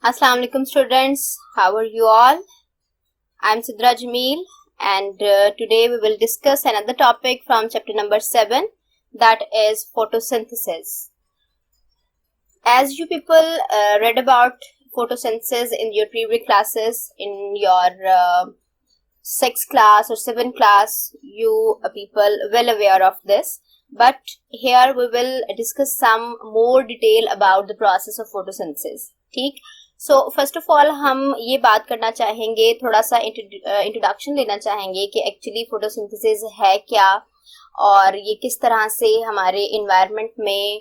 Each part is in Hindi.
Assalamu alaikum students, how are you all? I am Sidra Jameel and today we will discuss another topic from chapter number 7, that is photosynthesis. As you people read about photosynthesis in your previous classes, in your 6th class or 7th class, you people well aware of this. But here we will discuss some more detail about the process of photosynthesis. ठीक, सो फर्स्ट ऑफ ऑल हम ये बात करना चाहेंगे, थोड़ा सा इंट्रोडक्शन लेना चाहेंगे कि एक्चुअली फोटोसिंथेसिस है क्या और ये किस तरह से हमारे इन्वायरमेंट में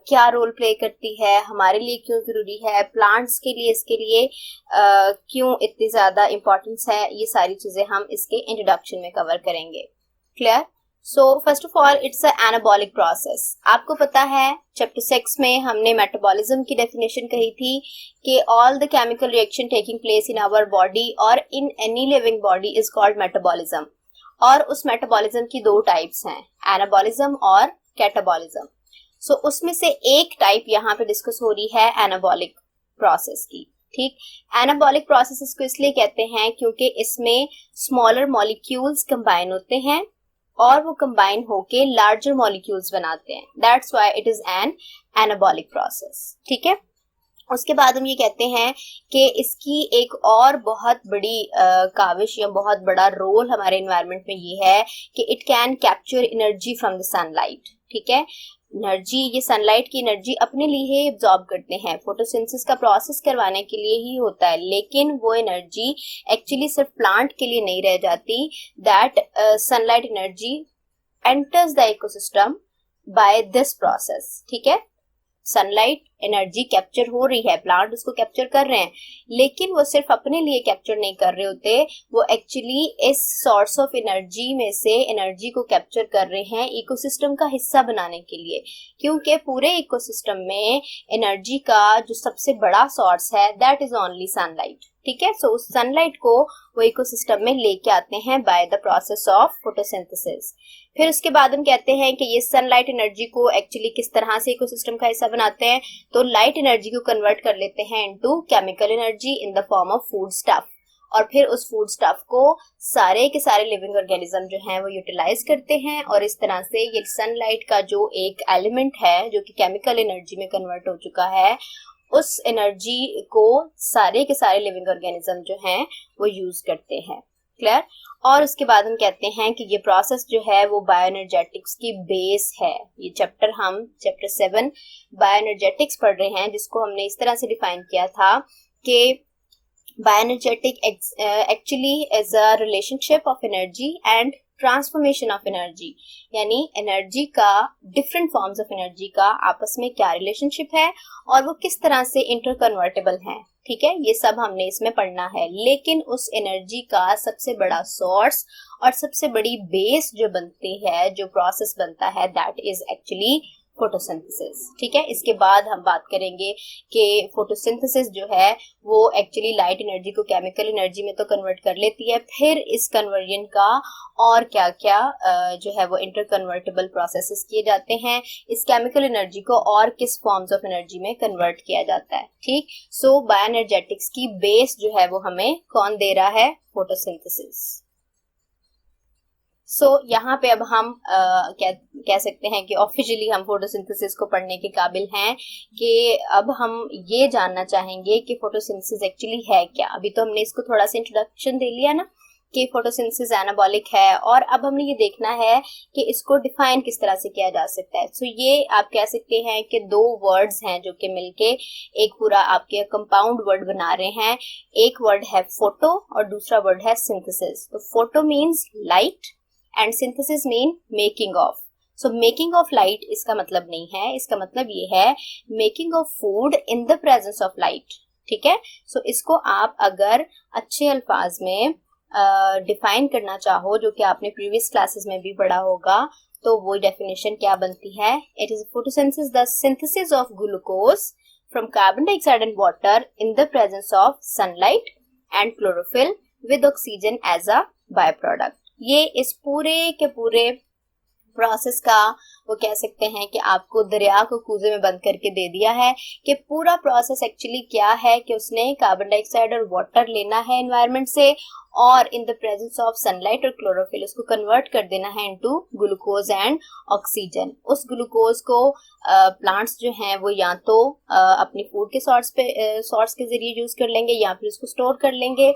क्या रोल प्ले करती है, हमारे लिए क्यों ज़रूरी है, प्लांट्स के लिए इसके लिए क्यों इतनी ज़्यादा इम्पोर्टेंस है। ये सारी चीज़ें हम इसके इंट्रोडक्शन में कवर करेंगे। Clear? So first of all it's a anabolic process. आपको पता है चैप्टर 6 में हमने मेटाबॉलिज्म की डेफिनेशन कही थी कि all the chemical reaction taking place in our body और in any living body is called metabolism. और उस मेटाबॉलिज्म की दो टाइप्स हैं, एनाबॉलिज्म और कैटाबॉलिज्म। सो उसमें से एक टाइप यहाँ पे डिस्कस हो रही है एनाबॉलिक प्रोसेस की। ठीक, एनाबॉलिक प्रोसेस इसको इसलिए कहते हैं क्योंकि इसमें स्मॉलर मॉलिक्यूल्स कंबाइन होते हैं और वो कंबाइन होके लार्जर मॉलिक्यूल्स बनाते हैं। That's why it is an anabolic process. ठीक है, उसके बाद हम ये कहते हैं कि इसकी एक और बहुत बड़ी काविश या बहुत बड़ा रोल हमारे एनवायरनमेंट में ये है कि it can capture energy from the sunlight. ठीक है, एनर्जी, ये सनलाइट की एनर्जी अपने लिए ही एब्जॉर्ब करते हैं, फोटोसिंथेसिस का प्रोसेस करवाने के लिए ही होता है, लेकिन वो एनर्जी एक्चुअली सिर्फ प्लांट के लिए नहीं रह जाती। That sunlight energy enters the ecosystem by this process. ठीक है, सनलाइट एनर्जी कैप्चर हो रही है, प्लांट उसको कैप्चर कर रहे हैं, लेकिन वो सिर्फ अपने लिए कैप्चर नहीं कर रहे होते, वो एक्चुअली इस सोर्स ऑफ एनर्जी में से एनर्जी को कैप्चर कर रहे हैं इकोसिस्टम का हिस्सा बनाने के लिए, क्योंकि पूरे इकोसिस्टम में एनर्जी का जो सबसे बड़ा सोर्स है दैट इज ओनली सनलाइट। ठीक है, सो उस सनलाइट को वो इकोसिस्टम में लेके आते हैं bye the process of photosynthesis. फिर उसके बाद हम कहते हैं कि ये सनलाइट एनर्जी को एक्चुअली किस तरह से इकोसिस्टम का हिस्सा बनाते हैं, तो लाइट एनर्जी को कन्वर्ट कर लेते हैं into chemical energy in the form of food stuff, और फिर उस फूड स्टफ को सारे के सारे लिविंग ऑर्गेनिज्म जो हैं वो यूटिलाइज करते हैं, और इस तरह से ये सनलाइट का जो एक एलिमेंट है जो कि केमिकल एनर्जी में कन्वर्ट हो चुका है, उस एनर्जी को सारे के सारे लिविंग ऑर्गेनिज्म जो हैं वो यूज करते हैं। क्लियर? और उसके बाद हम कहते हैं कि ये प्रोसेस जो है वो बायोएनर्जेटिक्स की बेस है। ये चैप्टर हम चैप्टर 7 बायोएनर्जेटिक्स पढ़ रहे हैं, जिसको हमने इस तरह से डिफाइन किया था कि bioenergetic actually is a relationship of energy and transformation of energy, यानी एनर्जी का, डिफरेंट फॉर्म्स ऑफ एनर्जी का आपस में क्या रिलेशनशिप है और वो किस तरह से इंटरकन्वर्टेबल है। ठीक है, ये सब हमने इसमें पढ़ना है, लेकिन उस एनर्जी का सबसे बड़ा सोर्स और सबसे बड़ी बेस जो बनती है, जो प्रोसेस बनता है, दैट इज एक्चुअली फोटोसिंथेसिस। ठीक है, इसके बाद हम बात करेंगे कि फोटोसिंथेसिस जो है वो एक्चुअली लाइट एनर्जी को केमिकल एनर्जी में तो कन्वर्ट कर लेती है, फिर इस कन्वर्जन का और क्या क्या जो है वो इंटरकन्वर्टेबल प्रोसेसेस किए जाते हैं, इस केमिकल एनर्जी को और किस फॉर्म्स ऑफ एनर्जी में कन्वर्ट किया जाता है। ठीक, सो बायोएनर्जेटिक्स की बेस जो है वो हमें कौन दे रहा है? फोटोसिंथेसिस। सो यहाँ पे अब हम कह सकते हैं कि ऑफिशियली हम फोटोसिंथेसिस को पढ़ने के काबिल हैं कि अब हम ये जानना चाहेंगे कि फोटोसिंथेसिस एक्चुअली है क्या। अभी तो हमने इसको थोड़ा सा इंट्रोडक्शन दे लिया ना कि फोटोसिंथेसिस एनाबॉलिक है, और अब हमने ये देखना है कि इसको डिफाइन किस तरह से किया जा सकता है। सो ये आप कह सकते हैं कि दो वर्ड्स हैं जो कि मिलके एक पूरा आपके कंपाउंड वर्ड बना रहे हैं। एक वर्ड है फोटो और दूसरा वर्ड है सिंथेसिस। तो photo means light and synthesis mean making of. So making of light इसका मतलब नहीं है, इसका मतलब ये है making of food in the presence of light. ठीक है, सो इसको आप अगर अच्छे अल्फाज में डिफाइन करना चाहो, जो कि आपने प्रीवियस क्लासेस में भी पढ़ा होगा, तो वो डेफिनेशन क्या बनती है? It is photosynthesis the synthesis of glucose from carbon dioxide and water in the presence of sunlight and chlorophyll with oxygen as a by product. ये इस पूरे के पूरे प्रोसेस का वो कह सकते हैं कि आपको दरिया को कूजे में बंद करके दे दिया है कि पूरा प्रोसेस एक्चुअली क्या है कि उसने कार्बन डाइऑक्साइड और वाटर लेना है एनवायरनमेंट से और इन द प्रेजेंस ऑफ सनलाइट और क्लोरोफिल उसको कन्वर्ट कर देना है इनटू ग्लूकोज एंड ऑक्सीजन। उस ग्लूकोज को प्लांट्स जो हैं वो या तो अपनी फूड के सोर्स के जरिए यूज कर लेंगे या फिर उसको स्टोर कर लेंगे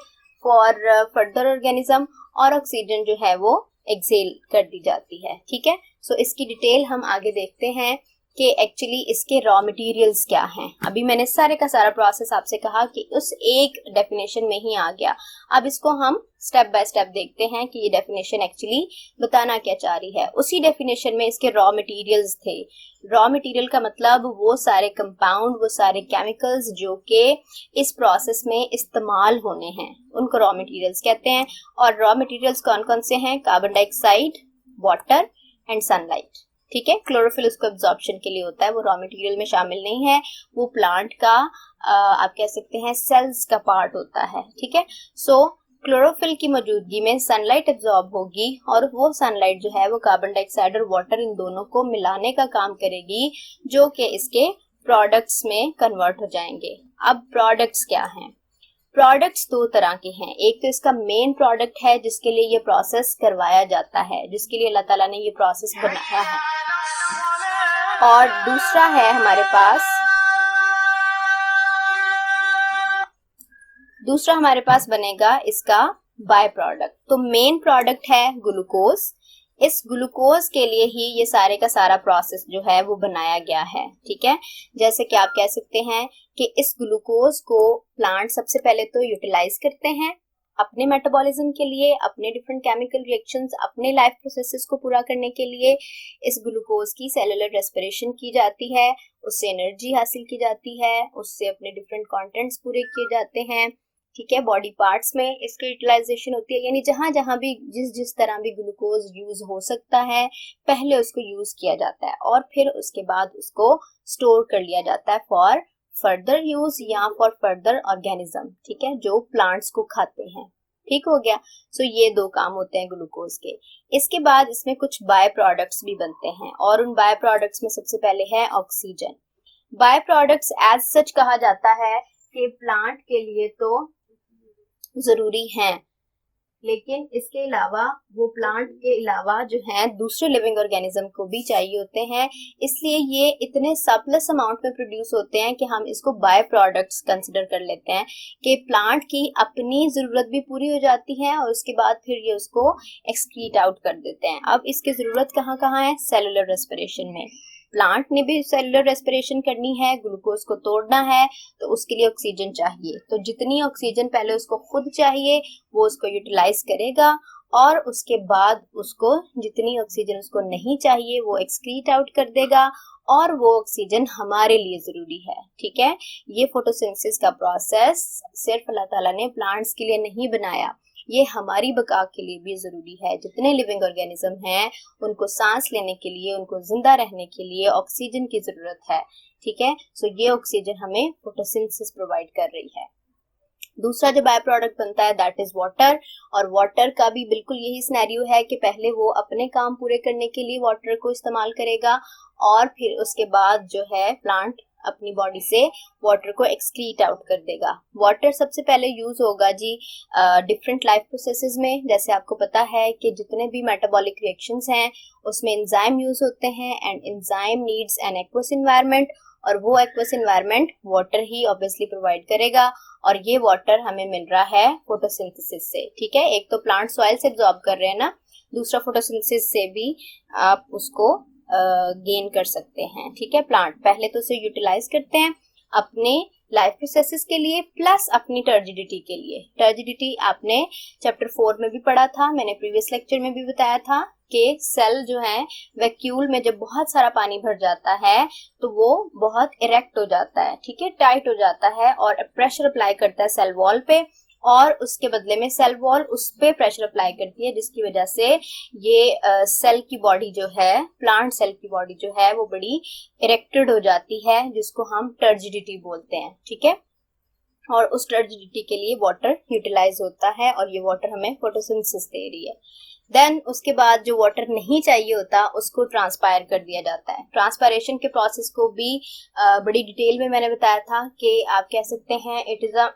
फॉर फर्दर ऑर्गेनिज्म, और ऑक्सीजन जो है वो एक्सेल कर दी जाती है। ठीक है, सो इसकी डिटेल हम आगे देखते हैं कि एक्चुअली इसके रॉ मटेरियल्स क्या हैं। अभी मैंने सारे का सारा प्रोसेस आपसे कहा कि उस एक डेफिनेशन में ही आ गया। अब इसको हम स्टेप बाय स्टेप देखते हैं कि ये डेफिनेशन एक्चुअली बताना क्या चाह रही है। उसी डेफिनेशन में इसके रॉ मटेरियल्स थे। रॉ मटेरियल का मतलब वो सारे कंपाउंड, वो सारे केमिकल्स जो कि इस प्रोसेस में इस्तेमाल होने हैं, उनको रॉ मटेरियल्स कहते हैं। और रॉ मटेरियल्स कौन कौन से हैं? Carbon dioxide, water and sunlight. ठीक है, क्लोरोफिल उसको एब्जॉर्प्शन के लिए होता है, वो रॉ मटेरियल में शामिल नहीं है, वो प्लांट का आप कह सकते हैं सेल्स का पार्ट होता है। ठीक है, सो क्लोरोफिल की मौजूदगी में सनलाइट एब्जॉर्ब होगी और वो सनलाइट जो है वो कार्बन डाइऑक्साइड और वाटर इन दोनों को मिलाने का काम करेगी, जो कि इसके प्रोडक्ट्स में कन्वर्ट हो जाएंगे। अब प्रोडक्ट्स क्या हैं? प्रोडक्ट्स दो तरह के हैं। एक तो इसका मेन प्रोडक्ट है जिसके लिए ये प्रोसेस करवाया जाता है, जिसके लिए अल्लाह ताला ने ये प्रोसेस बनाया है, और दूसरा है हमारे पास बनेगा इसका बाय प्रोडक्ट। तो मेन प्रोडक्ट है ग्लूकोज। इस ग्लूकोज के लिए ही ये सारे का सारा प्रोसेस जो है वो बनाया गया है। ठीक है, जैसे कि आप कह सकते हैं कि इस ग्लूकोज को प्लांट सबसे पहले तो यूटिलाइज करते हैं अपने मेटाबॉलिज्म के लिए, अपने डिफरेंट केमिकल रिएक्शंस, अपने लाइफ प्रोसेसेस को पूरा करने के लिए इस ग्लूकोज की सेलुलर रेस्पिरेशन की जाती है, उससे एनर्जी हासिल की जाती है, उससे अपने डिफरेंट कंटेंट्स पूरे किए जाते हैं। ठीक है, बॉडी पार्ट्स में इसकी यूटिलाइजेशन होती है, यानी जहां जहां भी जिस तरह भी ग्लूकोज यूज हो सकता है पहले उसको यूज किया जाता है और फिर उसके बाद उसको स्टोर कर लिया जाता है फॉर फर्दर यूज या फॉर फर्दर ऑर्गेनिज्म। ठीक है, जो प्लांट्स को खाते हैं। ठीक हो गया, सो ये दो काम होते हैं ग्लूकोज के। इसके बाद इसमें कुछ बाय प्रोडक्ट्स भी बनते हैं और उन बाय प्रोडक्ट्स में सबसे पहले है oxygen. By products as such कहा जाता है कि प्लांट के लिए तो जरूरी हैं, लेकिन इसके अलावा वो प्लांट के अलावा जो है दूसरे लिविंग ऑर्गेनिज्म को भी चाहिए होते हैं, इसलिए ये इतने सरप्लस अमाउंट में प्रोड्यूस होते हैं कि हम इसको बाय प्रोडक्ट्स कंसिडर कर लेते हैं कि प्लांट की अपनी जरूरत भी पूरी हो जाती है और उसके बाद फिर ये उसको एक्सक्रीट आउट कर देते हैं। अब इसकी जरूरत कहाँ कहाँ है? सेलुलर रेस्पिरेशन में। प्लांट ने भी सेलुलर रेस्पिरेशन करनी है, ग्लूकोज को तोड़ना है, तो उसके लिए ऑक्सीजन चाहिए। तो जितनी ऑक्सीजन पहले उसको खुद चाहिए वो उसको यूटिलाइज करेगा और उसके बाद उसको जितनी ऑक्सीजन उसको नहीं चाहिए वो एक्सक्रीट आउट कर देगा और वो ऑक्सीजन हमारे लिए जरूरी है। ठीक है, ये फोटोसिंथेसिस का प्रोसेस सिर्फ अल्लाह ताला ने प्लांट्स के लिए नहीं बनाया, ये हमारी बका के लिए भी जरूरी है। जितने लिविंग ऑर्गेनिज्म हैं उनको सांस लेने के लिए, उनको जिंदा रहने के लिए ऑक्सीजन की जरूरत है। ठीक है, सो ये ऑक्सीजन हमें फोटोसिंथेसिस प्रोवाइड कर रही है। दूसरा जो बाय प्रोडक्ट बनता है दैट इज वाटर, और वाटर का भी बिल्कुल यही सिनेरियो है कि पहले वो अपने काम पूरे करने के लिए वाटर को इस्तेमाल करेगा और फिर उसके बाद जो है प्लांट अपनी बॉडी से वाटर को एक्सक्रीट आउट कर देगा। वाटर सबसे पहले यूज होगा जी डिफरेंट लाइफ प्रोसेसेस में। जैसे आपको पता है कि जितने भी मेटाबॉलिक रिएक्शंस हैं उसमें एंजाइम यूज होते हैं and enzyme needs an aqueous environment, और वो एक्वस एनवायरनमेंट वाटर ही ऑब्वियसली प्रोवाइड करेगा और ये वाटर हमें मिल रहा है फोटोसिंथेसिस से। ठीक है, एक तो प्लांट सॉइल से एब्जॉर्ब कर रहे हैं ना, दूसरा फोटोसिंथेसिस से भी आप उसको गेन कर सकते हैं। ठीक है, प्लांट पहले तो उसे यूटिलाइज करते हैं अपने लाइफ प्रोसेसेस के लिए प्लस अपनी टर्जिडिटी के लिए। टर्जिडिटी आपने चैप्टर 4 में भी पढ़ा था, मैंने प्रीवियस लेक्चर में भी बताया था कि सेल जो है वैक्यूल में जब बहुत सारा पानी भर जाता है तो वो बहुत इरेक्ट हो जाता है। ठीक है, टाइट हो जाता है और प्रेशर अप्लाई करता है सेल वॉल पे और उसके बदले में सेल वॉल उस पे प्रेशर अप्लाई करती है, जिसकी वजह से ये सेल की बॉडी जो है, प्लांट सेल की बॉडी जो है वो बड़ी इरेक्टेड हो जाती है, जिसको हम टर्जिडिटी बोलते हैं। ठीक है, और उस टर्जिडिटी के लिए वाटर यूटिलाइज होता है और ये वाटर हमें फोटोसिंथेसिस दे रही है। देन उसके बाद जो वाटर नहीं चाहिए होता उसको ट्रांसपायर कर दिया जाता है। ट्रांसपायरेशन के प्रोसेस को भी बड़ी डिटेल में मैंने बताया था कि आप कह सकते हैं it is a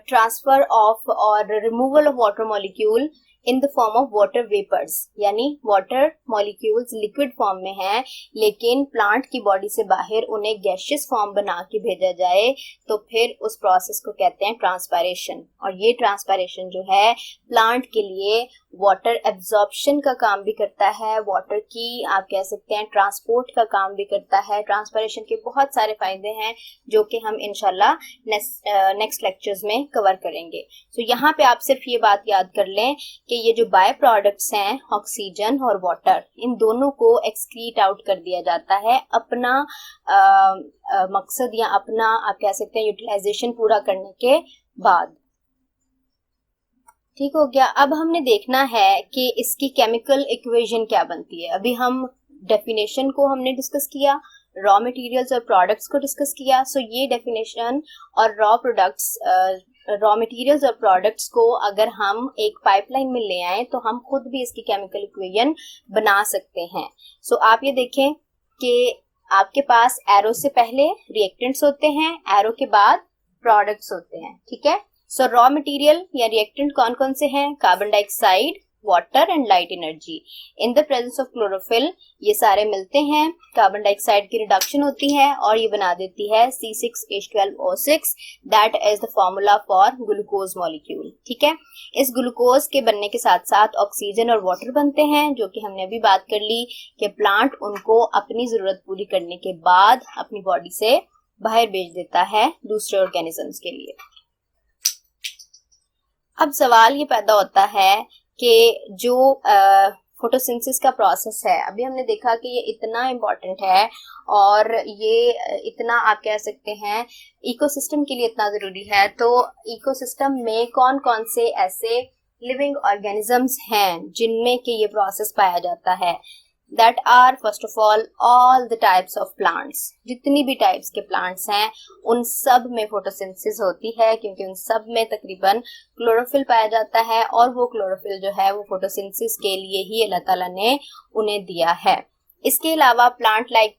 transfer of और removal of water molecule in the form of water vapours, यानी वाटर मॉलिक्यूल्स लिक्विड फॉर्म में हैं लेकिन प्लांट की बॉडी से बाहर उन्हें गैसियस फॉर्म बना के भेजा जाए, तो फिर उस प्रोसेस को कहते हैं ट्रांसपायरेशन। और ये ट्रांसपायरेशन जो है प्लांट के लिए वाटर एब्जॉर्प्शन का काम भी करता है, वाटर की आप कह सकते हैं ट्रांसपोर्ट का काम भी करता है। ट्रांसपायरेशन के बहुत सारे फायदे हैं जो कि हम इंशाल्लाह नेक्स्ट लेक्चर्स में कवर करेंगे। तो यहाँ पे आप सिर्फ ये बात याद कर लें कि ये जो बाय प्रोडक्ट्स हैं ऑक्सीजन और वाटर, इन दोनों को एक्सक्रीट आउट कर दिया जाता है अपना मकसद या अपना आप कह सकते हैं यूटिलाइजेशन पूरा करने के बाद। ठीक हो गया। अब हमने देखना है कि इसकी केमिकल इक्वेशन क्या बनती है। अभी हम डेफिनेशन को हमने डिस्कस किया, रॉ मटेरियल्स और प्रोडक्ट्स को डिस्कस किया। सो ये डेफिनेशन और रॉ मटेरियल्स और प्रोडक्ट्स को अगर हम एक पाइपलाइन में ले आए तो हम खुद भी इसकी केमिकल इक्वेशन बना सकते हैं। सो आप ये देखें कि आपके पास एरो से पहले रिएक्टेंट्स होते हैं, एरो के बाद प्रोडक्ट्स होते हैं। ठीक है। सो रॉ मटेरियल या रिएक्टेंट कौन कौन से हैं? Carbon dioxide, water and light energy. In the presence of chlorophyll ये सारे मिलते हैं, कार्बन डाइऑक्साइड की रिडक्शन होती है और ये बना देती है C6H12O6, that is the formula for glucose molecule. ठीक है। इस ग्लूकोज के बनने के साथ साथ ऑक्सीजन और वाटर बनते हैं, जो कि हमने अभी बात कर ली कि प्लांट उनको अपनी जरूरत पूरी करने के बाद अपनी बॉडी से बाहर भेज देता है दूसरे ऑर्गेनिजम्स के लिए। अब सवाल ये पैदा होता है कि जो फोटोसिंथेसिस का प्रोसेस है, अभी हमने देखा कि ये इतना इम्पोर्टेंट है और ये इतना आप कह सकते हैं इकोसिस्टम के लिए इतना जरूरी है। तो इकोसिस्टम में कौन कौन से ऐसे लिविंग ऑर्गेनिजम्स हैं जिनमें कि ये प्रोसेस पाया जाता है? That are first of all the types of plants. जितनी भी टाइप्स के प्लांट्स हैं उन सब में फोटोसिंथेसिस होती है, क्योंकि उन सब में तकरीबन क्लोरोफिल पाया जाता है और वो क्लोरोफिल जो है वो फोटोसिंथेसिस के लिए ही अल्लाह ताला ने उन्हें दिया है। इसके अलावा प्लांट लाइक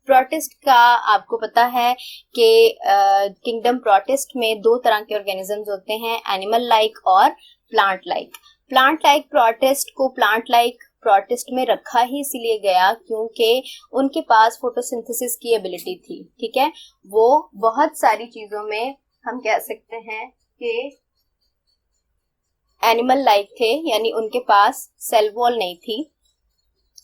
प्रोटिस्ट का आपको पता है कि किंगडम प्रोटिस्ट में दो तरह के ऑर्गेनिजम्स होते हैं, एनिमल लाइक और plant like. Plant like protist को प्लांट लाइक प्रोटिस्ट में रखा ही इसीलिए गया क्योंकि उनके पास फोटोसिंथेसिस की एबिलिटी थी। ठीक है। वो बहुत सारी चीजों में हम कह सकते हैं कि एनिमल लाइक थे, यानी उनके पास सेल वॉल नहीं थी।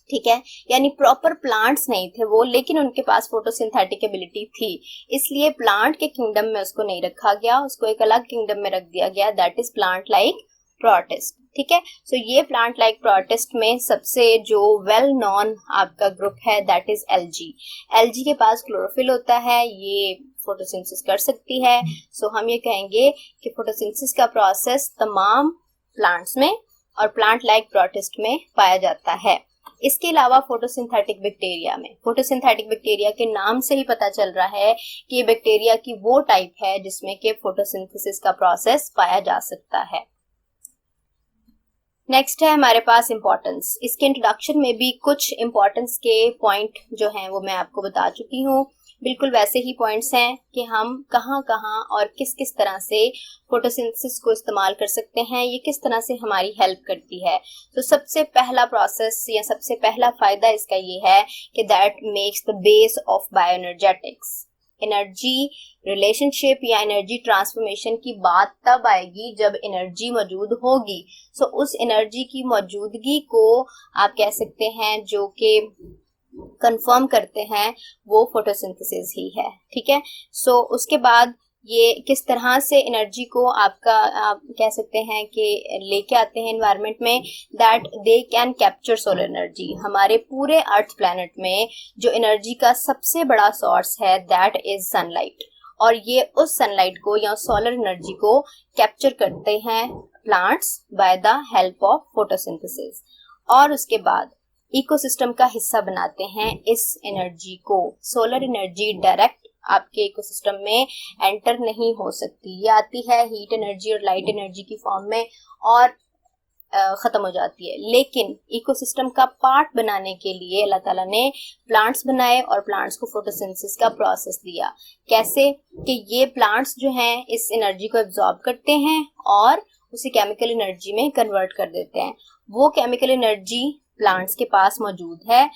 ठीक है। यानी प्रॉपर प्लांट्स नहीं थे वो, लेकिन उनके पास फोटोसिंथेटिक एबिलिटी थी, इसलिए प्लांट के किंगडम में उसको नहीं रखा गया, उसको एक अलग किंगडम में रख दिया गया, that is plant like protist. ठीक है। सो ये प्लांट लाइक प्रोटिस्ट में सबसे जो वेल नोन आपका ग्रुप है दैट इज एल्गी। एल्गी के पास क्लोरोफिल होता है, ये फोटोसिंथेसिस कर सकती है। सो हम ये कहेंगे कि फोटोसिंथेसिस का प्रोसेस तमाम प्लांट्स में और प्लांट लाइक प्रोटिस्ट में पाया जाता है। इसके अलावा फोटोसिंथेटिक बैक्टीरिया के नाम से ही पता चल रहा है कि ये बैक्टीरिया की वो टाइप है जिसमें कि फोटोसिंथेसिस का प्रोसेस पाया जा सकता है। नेक्स्ट है हमारे पास इम्पोर्टेंस। इसके इंट्रोडक्शन में भी कुछ इम्पोर्टेंस के पॉइंट जो हैं वो मैं आपको बता चुकी हूँ। बिल्कुल वैसे ही पॉइंट्स हैं कि हम कहाँ कहाँ और किस किस तरह से फोटोसिंथेसिस को इस्तेमाल कर सकते हैं, ये किस तरह से हमारी हेल्प करती है। तो सबसे पहला प्रोसेस या सबसे पहला फायदा इसका ये है कि that makes the base of bioenergetics. Energy relationship या एनर्जी ट्रांसफॉर्मेशन की बात तब आएगी जब एनर्जी मौजूद होगी। सो उस एनर्जी की मौजूदगी को आप कह सकते हैं जो कि कंफर्म करते हैं वो फोटोसिंथेसिस ही है। ठीक है। सो उसके बाद ये किस तरह से एनर्जी को आप कह सकते हैं कि लेके आते हैं एनवायरनमेंट में, that they can capture solar energy. हमारे पूरे अर्थ प्लैनेट में जो एनर्जी का सबसे बड़ा सोर्स है दैट इज सनलाइट, और ये उस सनलाइट को या सोलर एनर्जी को कैप्चर करते हैं plants by the help of photosynthesis, और उसके बाद इकोसिस्टम का हिस्सा बनाते हैं इस एनर्जी को। सोलर एनर्जी डायरेक्ट आपके इकोसिस्टम में एंटर नहीं हो सकती। ये आती है हीट एनर्जी और लाइट एनर्जी की फॉर्म में और खत्म हो जाती है। लेकिन इकोसिस्टम का पार्ट बनाने के लिए अल्लाह ताला ने प्लांट्स बनाए और प्लांट्स को फोटोसिंथेसिस का प्रोसेस दिया। कैसे कि ये प्लांट्स जो हैं इस एनर्जी को एब्जॉर्ब करते हैं और उसे केमिकल एनर्जी में कन्वर्ट कर देते हैं। वो केमिकल एनर्जी प्लांट्स के पास मौजूद है।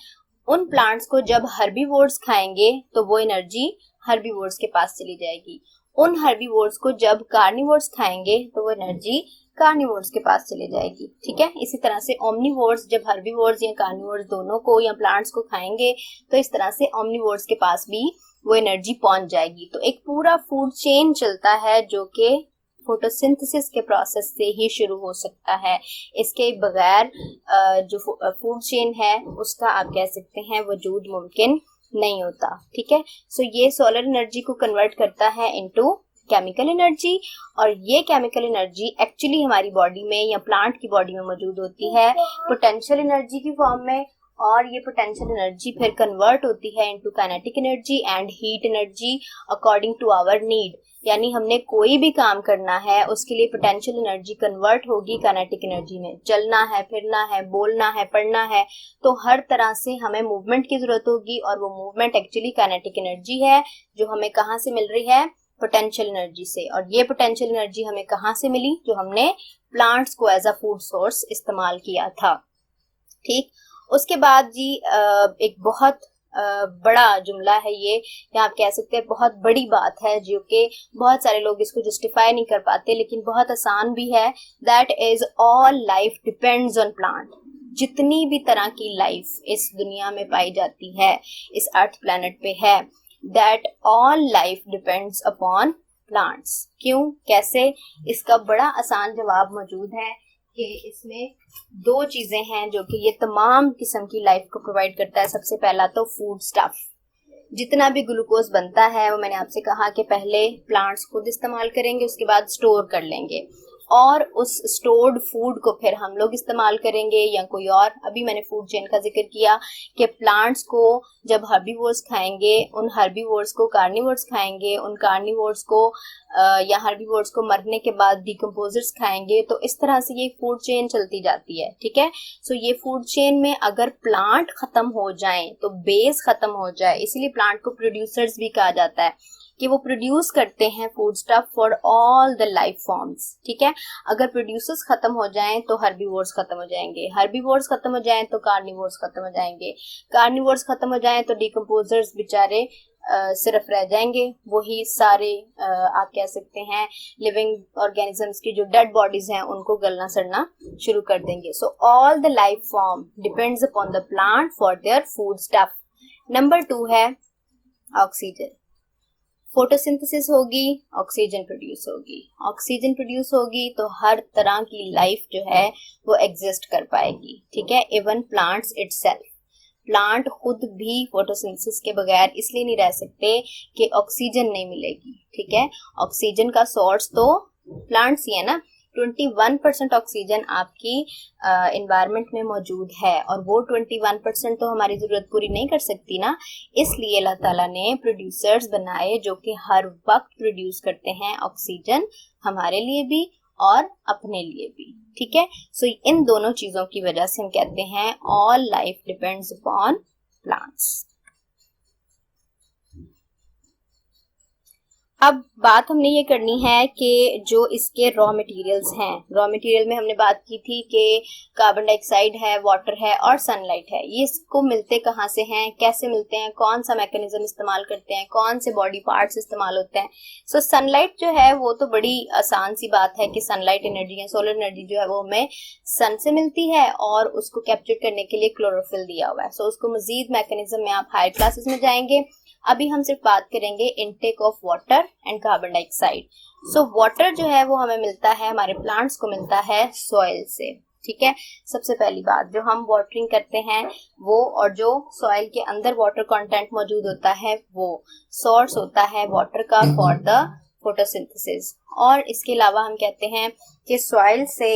उन प्लांट्स को जब हर्बीवोर्स खाएंगे तो वो एनर्जी हर्बीवोर्स के पास चली जाएगी। उन हर्बीवोर्स को जब कार्निवोर्स खाएंगे तो वो एनर्जी कार्निवोर्स के पास चले जाएगी। ठीक है, इसी तरह से ओमनिवोर्स जब हर्बीवोर्स या कार्निवोर्स दोनों को या प्लांट्स को खाएंगे तो इस तरह से ओमनिवोर्स के पास भी वो एनर्जी पहुंच जाएगी। तो एक पूरा फूड चेन चलता है जो कि फोटोसिंथेसिस के प्रोसेस से ही शुरू हो सकता है। इसके बगैर जो फूड चेन है उसका आप कह सकते हैं वजूद मुमकिन नहीं होता। ठीक है, सो ये सोलर एनर्जी को कन्वर्ट करता है इनटू केमिकल एनर्जी और ये केमिकल एनर्जी एक्चुअली हमारी बॉडी में या प्लांट की बॉडी में मौजूद होती है पोटेंशियल एनर्जी की फॉर्म में और ये पोटेंशियल एनर्जी फिर कन्वर्ट होती है into kinetic energy and heat energy according to our need. यानी हमने कोई भी काम करना है उसके लिए पोटेंशियल एनर्जी कन्वर्ट होगी काइनेटिक एनर्जी में। चलना है, फिरना है, बोलना है, पढ़ना है, तो हर तरह से हमें मूवमेंट की जरूरत होगी और वो मूवमेंट एक्चुअली काइनेटिक एनर्जी है जो हमें कहाँ से मिल रही है, पोटेंशियल एनर्जी से। और ये पोटेंशियल एनर्जी हमें कहाँ से मिली, जो हमने प्लांट्स को एज अ फूड सोर्स इस्तेमाल किया था। ठीक, उसके बाद जी एक बहुत बड़ा जुमला है ये, या आप कह सकते हैं बहुत बड़ी बात है जो कि बहुत सारे लोग इसको जस्टिफाई नहीं कर पाते, लेकिन बहुत आसान भी है। That is all life depends on plant. जितनी भी तरह की लाइफ इस दुनिया में पाई जाती है, इस अर्थ प्लैनेट पे है, that all life depends upon plants. क्यों, कैसे? इसका बड़ा आसान जवाब मौजूद है कि इसमें दो चीजें हैं जो कि ये तमाम किस्म की लाइफ को प्रोवाइड करता है। सबसे पहला तो फूड स्टफ। जितना भी ग्लूकोज बनता है वो मैंने आपसे कहा कि पहले प्लांट्स खुद इस्तेमाल करेंगे, उसके बाद स्टोर कर लेंगे और उस स्टोर्ड फूड को फिर हम लोग इस्तेमाल करेंगे या कोई और। अभी मैंने फूड चेन का जिक्र किया कि प्लांट्स को जब हर्बीवोर्स खाएंगे, उन हर्बीवोर्स को कार्निवोर्स खाएंगे, उन कार्निवोर्स को या हर्बीवोर्स को मरने के बाद डिकम्पोजर्स खाएंगे। तो इस तरह से ये फूड चेन चलती जाती है। ठीक है, सो ये फूड चेन में अगर प्लांट खत्म हो जाए तो बेस खत्म हो जाए, इसीलिए प्लांट को प्रोड्यूसर्स भी कहा जाता है कि वो प्रोड्यूस करते हैं food stuff for all the life forms. ठीक है, अगर प्रोड्यूसर्स खत्म हो जाएं तो हर्बीवोर्स खत्म हो जाएंगे, हर्बीवोर्स खत्म हो जाएं तो कार्निवोर्स खत्म हो जाएंगे, कार्निवोर्स खत्म हो जाएं तो डिकम्पोजर्स बेचारे सिर्फ रह जाएंगे। वही सारे आप कह सकते हैं लिविंग ऑर्गेनिजम्स की जो डेड बॉडीज हैं उनको गलना सड़ना शुरू कर देंगे। So all the life form depends upon the plant for their food stuff. Number 2 है ऑक्सीजन। फोटोसिंथेसिस होगी, ऑक्सीजन प्रोड्यूस होगी। ऑक्सीजन प्रोड्यूस होगी तो हर तरह की लाइफ जो है वो एग्जिस्ट कर पाएगी। ठीक है, इवन प्लांट्स इटसेल्फ। प्लांट खुद भी फोटोसिंथेसिस के बगैर इसलिए नहीं रह सकते कि ऑक्सीजन नहीं मिलेगी। ठीक है, ऑक्सीजन का सोर्स तो प्लांट्स ही है ना। 21% ऑक्सीजन आपकी एनवायरनमेंट में मौजूद है और वो 21% तो हमारी जरूरत पूरी नहीं कर सकती ना। इसलिए अल्लाह ताला ने प्रोड्यूसर्स बनाए जो कि हर वक्त प्रोड्यूस करते हैं ऑक्सीजन, हमारे लिए भी और अपने लिए भी। ठीक है, सो इन दोनों चीजों की वजह से हम कहते हैं all life depends upon plants. अब बात हमने ये करनी है कि जो इसके रॉ मटेरियल्स हैं, रॉ मटेरियल में हमने बात की थी कि कार्बन डाइऑक्साइड है, वाटर है और सनलाइट है। ये इसको मिलते कहाँ से हैं, कैसे मिलते हैं, कौन सा मैकेनिज्म इस्तेमाल करते हैं, कौन से बॉडी पार्ट्स इस्तेमाल होते हैं। सो सनलाइट जो है वो तो बड़ी आसान सी बात है कि सनलाइट एनर्जी या सोलर एनर्जी जो है वो हमें सन से मिलती है और उसको कैप्चर करने के लिए क्लोरोफिल दिया हुआ है। सो उसको मजीद मैकेनिज्म में आप हायर क्लासेस में जाएंगे। अभी हम सिर्फ बात करेंगे intake of water and carbon dioxide. So water जो है वो हमें मिलता है, हमारे प्लांट्स को मिलता है सॉइल से। ठीक है, सबसे पहली बात जो हम वाटरिंग करते हैं वो, और जो सॉइल के अंदर वाटर कंटेंट मौजूद होता है वो सोर्स होता है वाटर का फॉर द फोटोसिंथेसिस। और इसके अलावा हम कहते हैं कि सॉइल से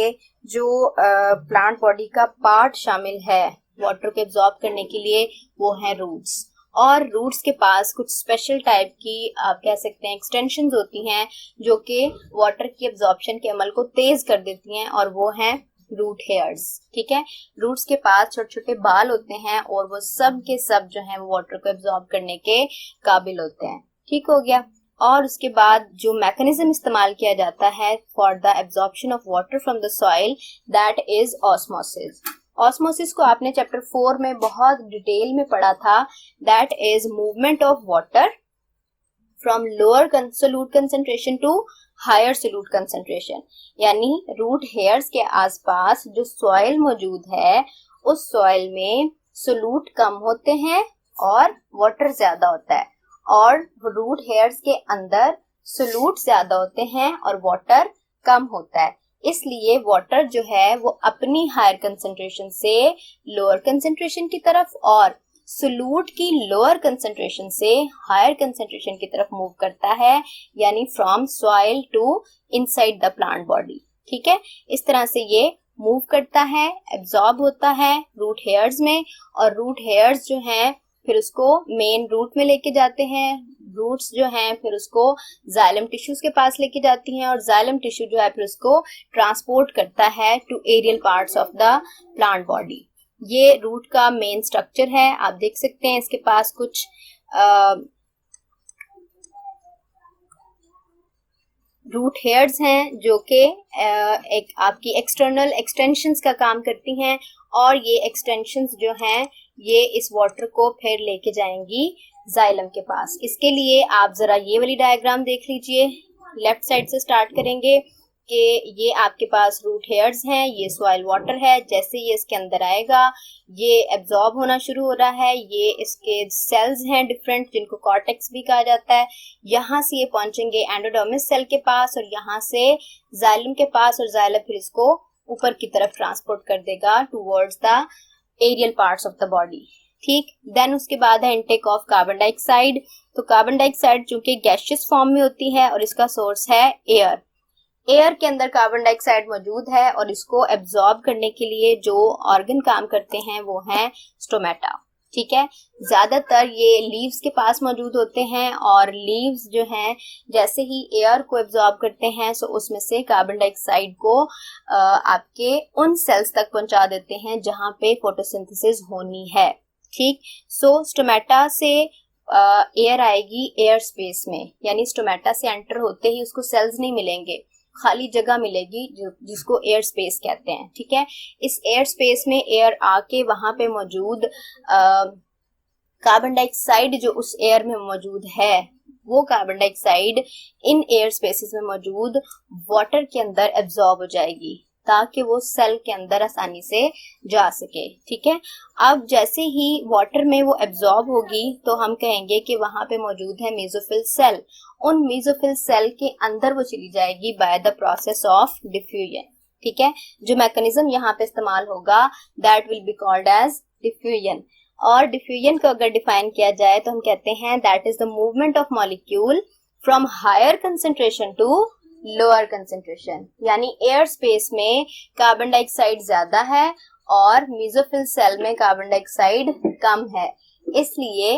जो प्लांट बॉडी का पार्ट शामिल है वाटर को एब्जॉर्ब करने के लिए वो है रूट्स। और रूट्स के पास कुछ स्पेशल टाइप की आप कह सकते हैं एक्सटेंशंस होती हैं जो कि वाटर की एब्जॉर्प्शन के अमल को तेज कर देती हैं, और वो हैं रूट हेयर्स। ठीक है, रूट्स के पास छोटे छोटे बाल होते हैं और वो सब के सब जो है वो वाटर को एब्जॉर्ब करने के काबिल होते हैं। ठीक हो गया। और उसके बाद जो मैकेनिज्म इस्तेमाल किया जाता है for the absorption of water from the soil, that is osmosis. Osmosis को आपने चैप्टर 4 में बहुत डिटेल में पढ़ा था। That is movement of water from lower solute concentration to higher solute concentration, यानी रूट हेयर्स के आसपास जो सॉइल मौजूद है उस सॉइल में सोल्यूट कम होते हैं और वाटर ज्यादा होता है, और रूट हेयर्स के अंदर सोल्यूट ज्यादा होते हैं और वाटर कम होता है। इसलिए वाटर जो है वो अपनी हायर कंसंट्रेशन से लोअर कंसंट्रेशन की तरफ और सोल्यूट की लोअर कंसंट्रेशन से हायर कंसंट्रेशन की तरफ मूव करता है, यानी from soil to inside the plant body. ठीक है, इस तरह से ये मूव करता है, एब्जॉर्ब होता है रूट हेयर्स में, और रूट हेयर्स जो हैं फिर उसको मेन रूट में लेके जाते हैं, रूट्स जो हैं फिर उसको जाइलम टिश्यूज के पास लेके जाती हैं, और जाइलम टिश्यू जो है फिर उसको ट्रांसपोर्ट करता है to aerial parts of the plant body. ये रूट का मेन स्ट्रक्चर है। आप देख सकते हैं इसके पास कुछ रूट हेयर्स हैं जो कि एक आपकी एक्सटर्नल एक्सटेंशंस का काम करती हैं, और ये एक्सटेंशंस जो हैं ये इस वाटर को फिर लेके जाएंगी जाइलम के पास। इसके लिए आप जरा ये वाली डायग्राम देख लीजिए। लेफ्ट साइड से स्टार्ट करेंगे कि ये आपके पास रूट हेयर्स हैं, ये सॉइल वाटर है, जैसे ये इसके अंदर आएगा ये एब्जॉर्ब होना शुरू हो रहा है। ये इसके सेल्स हैं डिफरेंट, जिनको कॉर्टेक्स भी कहा जाता है। यहाँ से ये पहुंचेंगे एंडोडर्मिस सेल के पास, और यहाँ से जाइलम के पास, और जाइलम फिर इसको ऊपर की तरफ ट्रांसपोर्ट कर देगा towards the aerial parts of the body. ठीक, देन उसके बाद है इनटेक ऑफ कार्बन डाइऑक्साइड। तो कार्बन डाइऑक्साइड चूंकि गैसियस फॉर्म में होती है और इसका सोर्स है एयर। एयर के अंदर कार्बन डाइऑक्साइड मौजूद है, और इसको एब्जॉर्ब करने के लिए जो ऑर्गन काम करते हैं वो हैं स्टोमेटा। ठीक है, ज्यादातर ये लीव्स के पास मौजूद होते हैं, और लीव्स जो हैं जैसे ही एयर को एब्जॉर्ब करते हैं सो उसमें से कार्बन डाइऑक्साइड को आपके उन सेल्स तक पहुंचा देते हैं जहां पे फोटोसिंथेसिस होनी है। ठीक, सो स्टोमेटा से एयर आएगी एयर स्पेस में, यानी स्टोमेटा से एंटर होते ही उसको सेल्स नहीं मिलेंगे, खाली जगह मिलेगी जिसको एयर स्पेस कहते हैं। ठीक है, इस एयर स्पेस में एयर आके वहां पे मौजूद कार्बन डाइऑक्साइड जो उस एयर में मौजूद है, वो carbon dioxide in air spaces में मौजूद वाटर के अंदर एब्जॉर्ब हो जाएगी ताकि वो सेल के अंदर आसानी से जा सके। ठीक है, अब जैसे ही वाटर में वो एब्जॉर्ब होगी तो हम कहेंगे कि वहां पे मौजूद है मेसोफिल सेल। उन मेसोफिल सेल के अंदर वो चली जाएगी by the process of diffusion. ठीक है, जो मैकेनिज्म यहाँ पे इस्तेमाल होगा that will be called as diffusion. और डिफ्यूजन को अगर डिफाइन किया जाए तो हम कहते हैं that is the movement of molecule from higher concentration to lower concentration, यानी एयर स्पेस में कार्बन डाइऑक्साइड ज्यादा है और मेसोफिल सेल में कार्बन डाइऑक्साइड कम है, इसलिए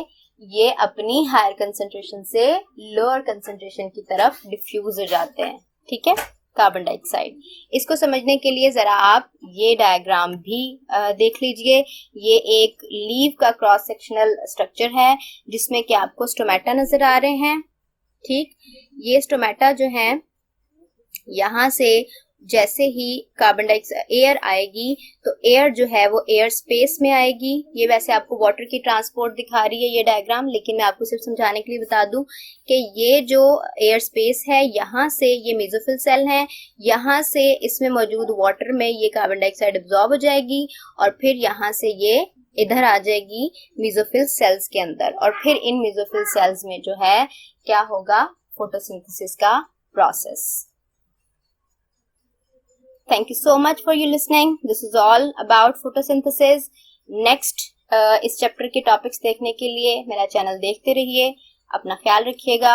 ये अपनी हायर कंसेंट्रेशन से लोअर कंसेंट्रेशन की तरफ डिफ्यूज हो जाते हैं। ठीक है, कार्बन डाइऑक्साइड। इसको समझने के लिए जरा आप ये डायग्राम भी देख लीजिए। ये एक लीव का क्रॉस सेक्शनल स्ट्रक्चर है जिसमें कि आपको स्टोमेटा नजर आ रहे हैं। ठीक, ये स्टोमेटा जो है यहाँ से जैसे ही कार्बन डाइऑक्साइड एयर आएगी तो एयर जो है वो एयर स्पेस में आएगी। ये वैसे आपको वाटर की ट्रांसपोर्ट दिखा रही है ये डायग्राम, लेकिन मैं आपको सिर्फ समझाने के लिए बता दूं कि ये जो एयर स्पेस है यहाँ से ये मेसोफिल सेल है, यहाँ से इसमें मौजूद वाटर में ये कार्बन डाइऑक्साइड एब्जॉर्ब हो जाएगी और फिर यहाँ से ये इधर आ जाएगी मेसोफिल सेल्स के अंदर, और फिर इन मेसोफिल सेल्स में जो है क्या होगा, फोटोसिंथेसिस का process. Thank you so much for you listening. This is all about photosynthesis. Next इस चैप्टर के टॉपिक्स देखने के लिए मेरा चैनल देखते रहिए। अपना ख्याल रखिएगा।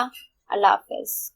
अल्लाह हाफिज।